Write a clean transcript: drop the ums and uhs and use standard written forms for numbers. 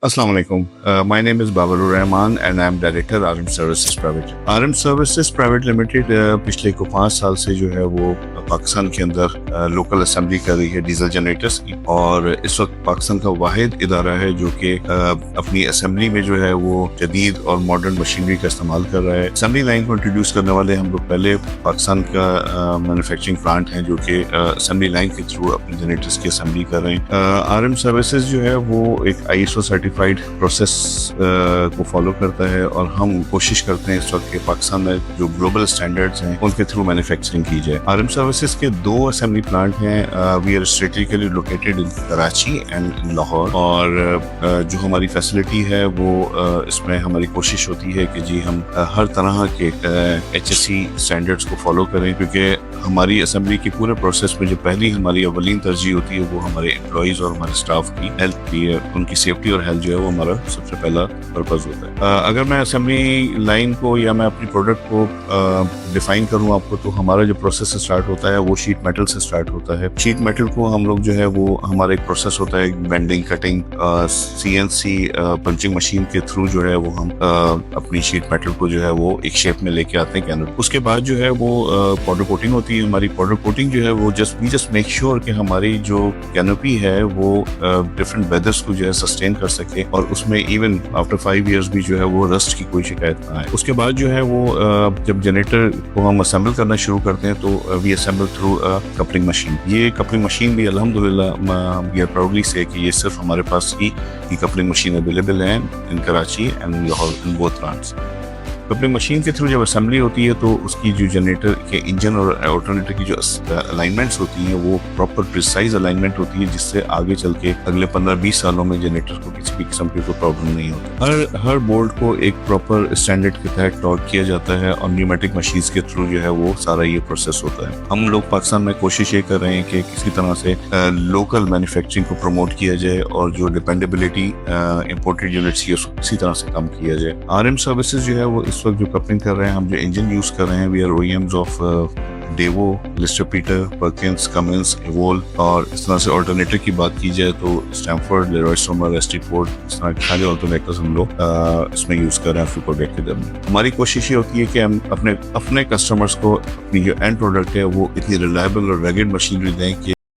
Assalamu alaikum. My name is Babarur Rahman and I am Director RM Services Private. RM Services Private Limited पिछले को 5 साल से जो है वो पाकिस्तान के अंदर लोकल असेंबली कर रही है डीजल जनरेटर्स की, और इस वक्त पाकिस्तान का वाहिद इदारा है जो कि अपनी असेंबली में जो है वो जदीद और मॉडर्न मशीनरी का इस्तेमाल कर रहा है। असेंबली लाइन को इंट्रोड्यूस करने वाले हम लोग पहले पाकिस्तान का मैन्युफैक्चरिंग प्लांट है जो कि असेंबली लाइन के थ्रू अपने जनरेटर्स की असेंबली कर रहे हैं। RM सर्विसेज जो है वो एक ISO सर्टिफाइड प्रोसेस को फॉलो करता है, और हम कोशिश करते हैं इस वक्त के पाकिस्तान में जो ग्लोबल स्टैंडर्ड्स हैं उनके थ्रू मैन्युफैक्चरिंग की जाए। RM सर्विसेज के 2 असेंबली प्लांट हैं। We are strategically located in Karachi and Lahore, और जो हमारी फैसिलिटी है वो इसमें हमारी कोशिश होती है कि जी हम हर तरह के HSE स्टैंडर्ड्स को फॉलो करें, क्योंकि हमारी असेंबली के पूरे प्रोसेस में जो पहली हमारी अवलीन तरजीह होती है वो हमारे एम्प्लॉइज़ और हमारे स्टाफ की हेल्थ की है, उनकी सेफ्टी और हेल्थ जो है वो हमारा सबसे पहला पर्पस होता है। अगर मैं असेंबली लाइन को या मैं अपनी प्रोडक्ट को डिफाइन करूं आपको, तो हमारा जो प्रोसेस स्टार्ट होता है वो शीट मेटल से स्टार्ट होता है। शीट मेटल को हम लोग जो है वो हमारा एक प्रोसेस होता है bending, cutting, CNC punching machine के थ्रू जो है वो हम अपनी शीट मेटल को जो है वो एक शेप में लेके आते हैं कैनल। उसके बाद जो है वो पाउडर कोटिंग होती है। हमारी पाउडर कोटिंग जो है वो जस्ट मेक श्योर कि हमारी जो कैनोपी है वो डिफरेंट वेदर्स को जो है सस्टेन कर सके, और उसमें इवन आफ्टर 5 इयर्स भी जो है वो रस्ट की कोई शिकायत ना आए। उसके बाद जो है वो जब जनरेटर को हम असेंबल करना शुरू करते हैं तो we assemble through coupling machine. ये कपलिंग मशीन भी अल्हम्दुलिल्लाह वी आर प्राउडली से कि ये सिर्फ हमारे पास ही कपलिंग मशीन अवेलेबल है in Karachi and Lahore, in both plants. Coupling machine के थ्रू जब असेंबली होती है तो उसकी जो जनरेटर के इंजन और अल्टरनेटर की जो अलाइनमेंट्स होती हैं वो प्रॉपर प्रिसाइज अलाइनमेंट होती है, जिससे आगे चल के अगले 15-20 सालों में जनरेटर को किसी भी किस्म की कोई प्रॉब्लम नहीं होती। हर बोल्ट को एक प्रॉपर स्टैंडर्ड के तहत टॉर्क किया जाता है, और न्यूमेटिक मशीन्स के थ्रू जो है वो सारा ये प्रोसेस होता है। हम लोग पाकिस्तान में कोशिश ये कर रहे हैं कि किसी तरह से लोकल मैन्युफैक्चरिंग को प्रमोट किया जाए, और जो डिपेंडेबिलिटी इंपोर्टेड यूनिट्स की उसको किसी तरह से कम किया जाए। RM सर्विसेज जो है वो इस वक्त जो कपलिंग कर रहे हैं, हम जो इंजन यूज कर रहे हैं, we are OEMs of Daewoo, Lister Petter, Perkins, Cummins, Evolve, और इस तरह से ऑल्टरनेटर की बात की जाए तो स्टैमफोर्ड, लेरॉय स्टोमर, एस्टिफोर्ड, इस तरह के सारे ऑल्टरनेटर्स हम लोग इसमें यूज कर रहे हैं अपने प्रोडक्ट के दम में। हमारी कोशिश ये होती है कि हम अपने कस्टमर्स को अपनी जो एंड प्रोडक्ट है वो इतनी रिलायबल और रेगड मशीनरी दें कि